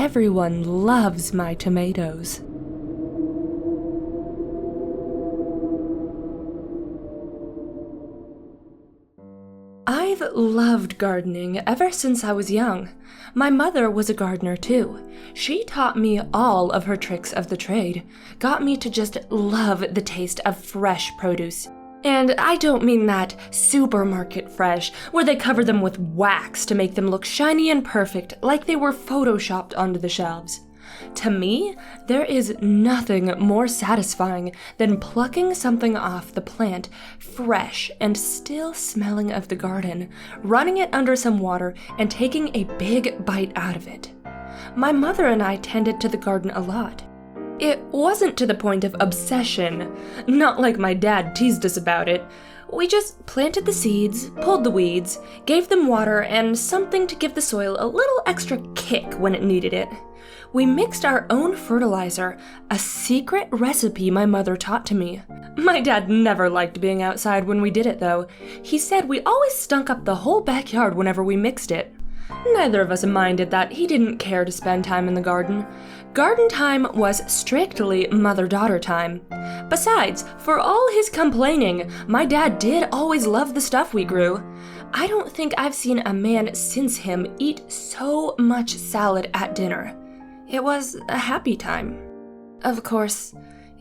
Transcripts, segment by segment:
everyone loves my tomatoes. I've loved gardening ever since I was young. My mother was a gardener too. She taught me all of her tricks of the trade, got me to just love the taste of fresh produce. And I don't mean that supermarket fresh, where they cover them with wax to make them look shiny and perfect, like they were photoshopped onto the shelves. To me, there is nothing more satisfying than plucking something off the plant, fresh and still smelling of the garden, running it under some water, and taking a big bite out of it. My mother and I tended to the garden a lot. It wasn't to the point of obsession, not like my dad teased us about it. We just planted the seeds, pulled the weeds, gave them water, and something to give the soil a little extra kick when it needed it. We mixed our own fertilizer, a secret recipe my mother taught to me. My dad never liked being outside when we did it, though. He said we always stunk up the whole backyard whenever we mixed it. Neither of us minded that he didn't care to spend time in the garden. Garden time was strictly mother-daughter time. Besides, for all his complaining, my dad did always love the stuff we grew. I don't think I've seen a man since him eat so much salad at dinner. It was a happy time. Of course,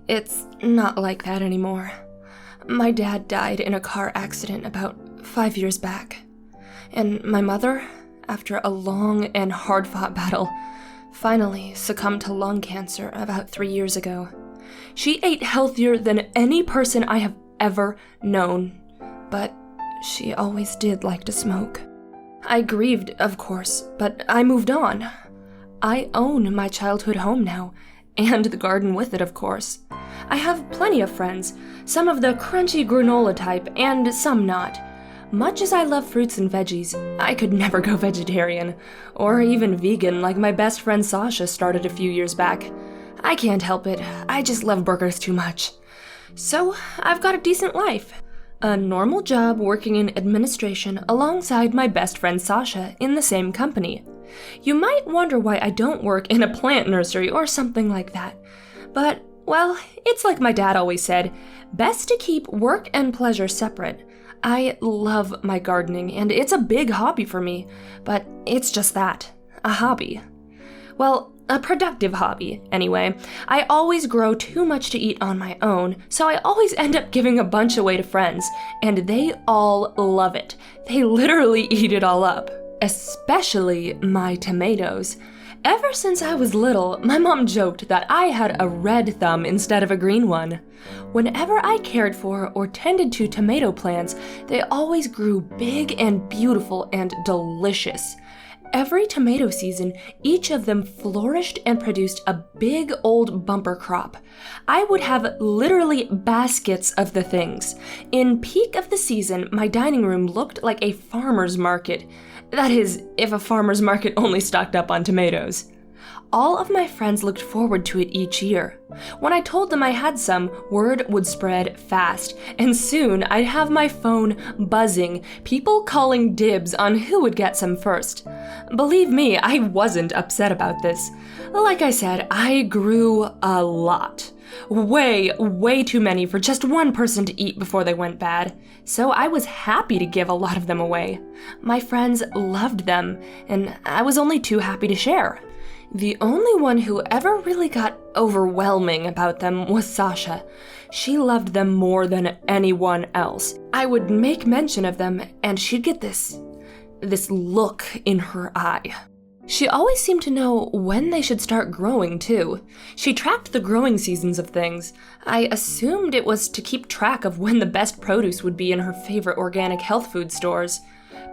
it's not like that anymore. My dad died in a car accident about 5 years back. And my mother, after a long and hard-fought battle, finally succumbed to lung cancer about 3 years ago. She ate healthier than any person I have ever known, but she always did like to smoke. I grieved, of course, but I moved on. I own my childhood home now, and the garden with it, of course. I have plenty of friends, some of the crunchy granola type, and some not. Much as I love fruits and veggies, I could never go vegetarian, or even vegan like my best friend Sasha started a few years back. I can't help it, I just love burgers too much. So, I've got a decent life. A normal job working in administration alongside my best friend Sasha in the same company. You might wonder why I don't work in a plant nursery or something like that. But, well, it's like my dad always said, best to keep work and pleasure separate. I love my gardening, and it's a big hobby for me, but it's just that, a hobby. Well, a productive hobby, anyway. I always grow too much to eat on my own, so I always end up giving a bunch away to friends, and they all love it. They literally eat it all up, especially my tomatoes. Ever since I was little, my mom joked that I had a red thumb instead of a green one. Whenever I cared for or tended to tomato plants, they always grew big and beautiful and delicious. Every tomato season, each of them flourished and produced a big old bumper crop. I would have literally baskets of the things. In peak of the season, my dining room looked like a farmer's market. That is, if a farmer's market only stocked up on tomatoes. All of my friends looked forward to it each year. When I told them I had some, word would spread fast, and soon I'd have my phone buzzing, people calling dibs on who would get some first. Believe me, I wasn't upset about this. Like I said, I grew a lot. Way too many for just one person to eat before they went bad. So I was happy to give a lot of them away. My friends loved them, and I was only too happy to share. The only one who ever really got overwhelming about them was Sasha. She loved them more than anyone else. I would make mention of them, and she'd get this look in her eye. She always seemed to know when they should start growing, too. She tracked the growing seasons of things. I assumed it was to keep track of when the best produce would be in her favorite organic health food stores.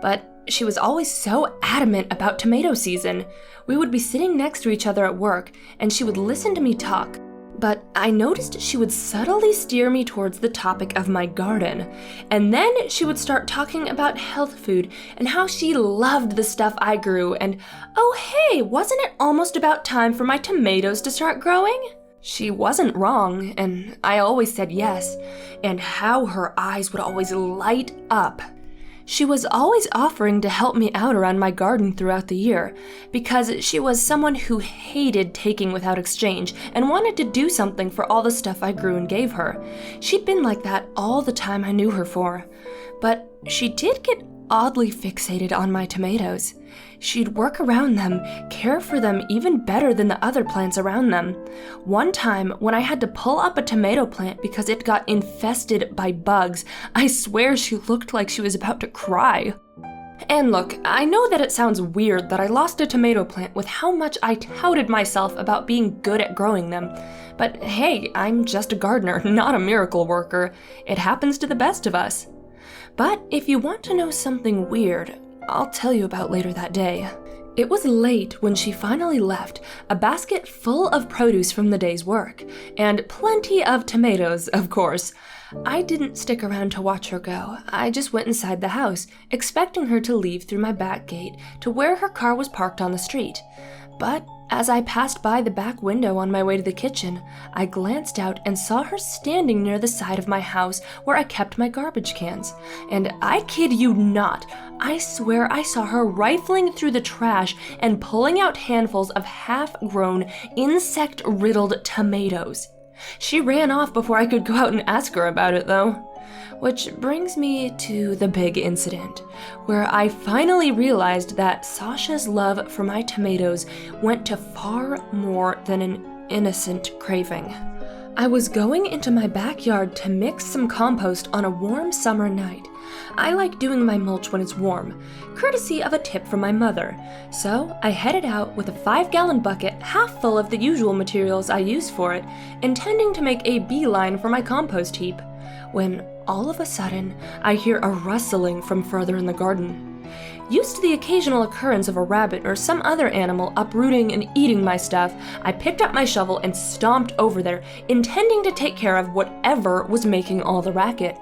But she was always so adamant about tomato season. We would be sitting next to each other at work, and she would listen to me talk. But I noticed she would subtly steer me towards the topic of my garden. And then she would start talking about health food and how she loved the stuff I grew and, oh hey, wasn't it almost about time for my tomatoes to start growing? She wasn't wrong, and I always said yes, and how her eyes would always light up. She was always offering to help me out around my garden throughout the year, because she was someone who hated taking without exchange and wanted to do something for all the stuff I grew and gave her. She'd been like that all the time I knew her for. But she did get oddly fixated on my tomatoes. She'd work around them, care for them even better than the other plants around them. One time, when I had to pull up a tomato plant because it got infested by bugs, I swear she looked like she was about to cry. And look, I know that it sounds weird that I lost a tomato plant with how much I touted myself about being good at growing them. But hey, I'm just a gardener, not a miracle worker. It happens to the best of us. But if you want to know something weird, I'll tell you about later that day. It was late when she finally left, a basket full of produce from the day's work, and plenty of tomatoes, of course. I didn't stick around to watch her go. I just went inside the house, expecting her to leave through my back gate to where her car was parked on the street. But as I passed by the back window on my way to the kitchen, I glanced out and saw her standing near the side of my house where I kept my garbage cans. And I kid you not, I swear I saw her rifling through the trash and pulling out handfuls of half-grown, insect-riddled tomatoes. She ran off before I could go out and ask her about it, though. Which brings me to the big incident, where I finally realized that Sasha's love for my tomatoes went to far more than an innocent craving. I was going into my backyard to mix some compost on a warm summer night. I like doing my mulch when it's warm, courtesy of a tip from my mother. So I headed out with a 5-gallon bucket half full of the usual materials I use for it, intending to make a beeline for my compost heap, when all of a sudden I hear a rustling from further in the garden. Used to the occasional occurrence of a rabbit or some other animal uprooting and eating my stuff, I picked up my shovel and stomped over there, intending to take care of whatever was making all the racket.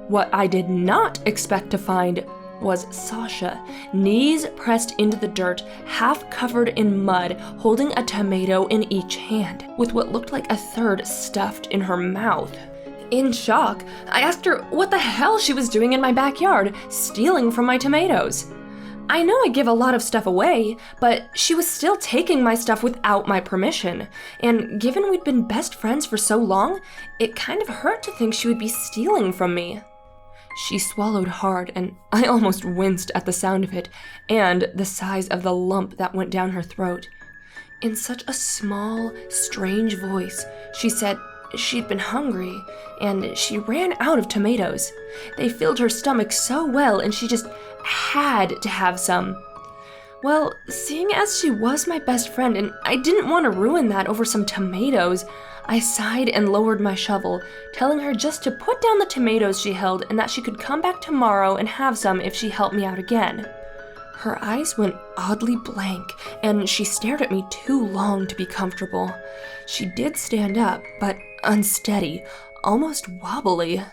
What I did not expect to find was Sasha, knees pressed into the dirt, half covered in mud, holding a tomato in each hand, with what looked like a third stuffed in her mouth. In shock, I asked her what the hell she was doing in my backyard, stealing from my tomatoes. I know I give a lot of stuff away, but she was still taking my stuff without my permission, and given we'd been best friends for so long, it kind of hurt to think she would be stealing from me. She swallowed hard, and I almost winced at the sound of it, and the size of the lump that went down her throat. In such a small, strange voice, she said she'd been hungry, and she ran out of tomatoes. They filled her stomach so well, and she just had to have some. Well, seeing as she was my best friend, and I didn't want to ruin that over some tomatoes, I sighed and lowered my shovel, telling her just to put down the tomatoes she held and that she could come back tomorrow and have some if she helped me out again. Her eyes went oddly blank, and she stared at me too long to be comfortable. She did stand up, but unsteady, almost wobbly.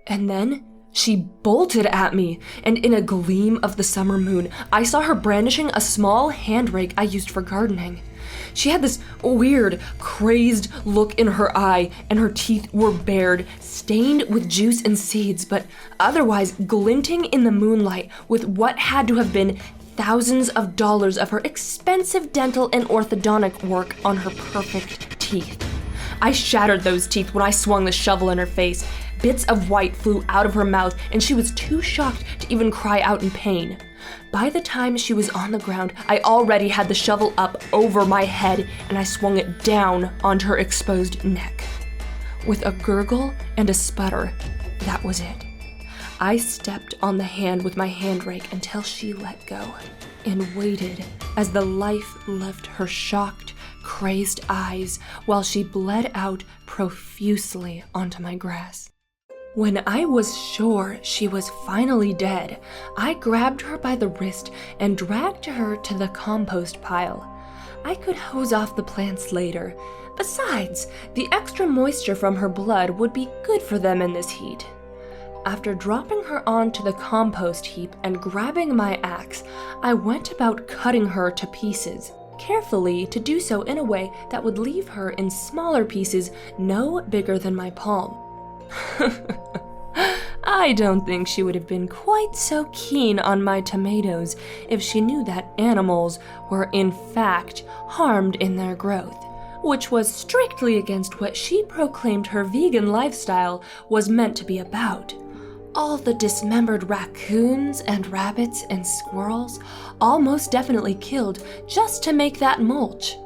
And then she bolted at me, and in a gleam of the summer moon, I saw her brandishing a small hand rake I used for gardening. She had this weird, crazed look in her eye, and her teeth were bared, stained with juice and seeds, but otherwise glinting in the moonlight with what had to have been thousands of dollars of her expensive dental and orthodontic work on her perfect teeth. I shattered those teeth when I swung the shovel in her face. Bits of white flew out of her mouth, and she was too shocked to even cry out in pain. By the time she was on the ground, I already had the shovel up over my head, and I swung it down onto her exposed neck. With a gurgle and a sputter, that was it. I stepped on the hand with my hand rake until she let go, and waited as the life left her shocked, crazed eyes while she bled out profusely onto my grass. When I was sure she was finally dead, I grabbed her by the wrist and dragged her to the compost pile. I could hose off the plants later. Besides, the extra moisture from her blood would be good for them in this heat. After dropping her onto the compost heap and grabbing my axe, I went about cutting her to pieces, carefully to do so in a way that would leave her in smaller pieces no bigger than my palm. I don't think she would have been quite so keen on my tomatoes if she knew that animals were in fact harmed in their growth, which was strictly against what she proclaimed her vegan lifestyle was meant to be about. All the dismembered raccoons and rabbits and squirrels, all most definitely killed just to make that mulch.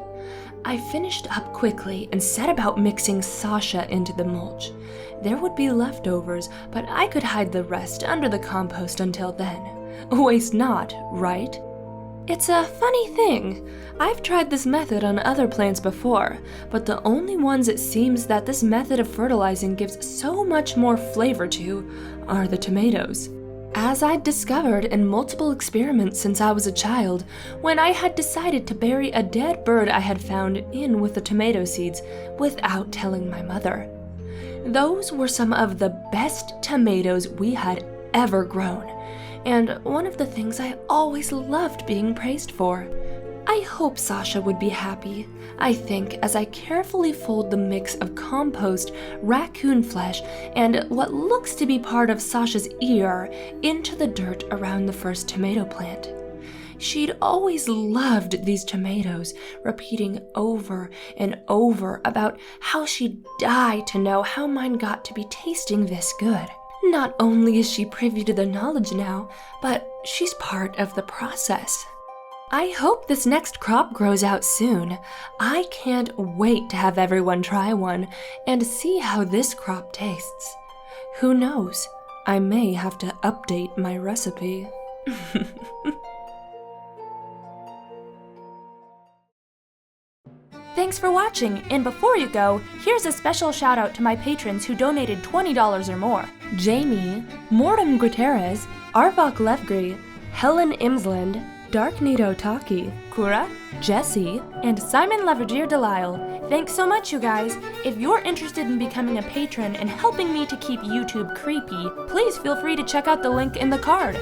I finished up quickly and set about mixing Sasha into the mulch. There would be leftovers, but I could hide the rest under the compost until then. Waste not, right? It's a funny thing. I've tried this method on other plants before, but the only ones it seems that this method of fertilizing gives so much more flavor to are the tomatoes. As I'd discovered in multiple experiments since I was a child, when I had decided to bury a dead bird I had found in with the tomato seeds without telling my mother. Those were some of the best tomatoes we had ever grown, and one of the things I always loved being praised for. I hope Sasha would be happy, I think, as I carefully fold the mix of compost, raccoon flesh, and what looks to be part of Sasha's ear into the dirt around the first tomato plant. She'd always loved these tomatoes, repeating over and over about how she'd die to know how mine got to be tasting this good. Not only is she privy to the knowledge now, but she's part of the process. I hope this next crop grows out soon. I can't wait to have everyone try one and see how this crop tastes. Who knows? I may have to update my recipe. Thanks for watching, and before you go, here's a special shout out to my patrons who donated $20 or more. Jamie, Mortem Guterres, Arvok Levgri, Helen Imsland, Darknito Taki, Kura, Jesse, and Simon Laverdier Delisle. Thanks so much, you guys. If you're interested in becoming a patron and helping me to keep YouTube creepy, please feel free to check out the link in the card.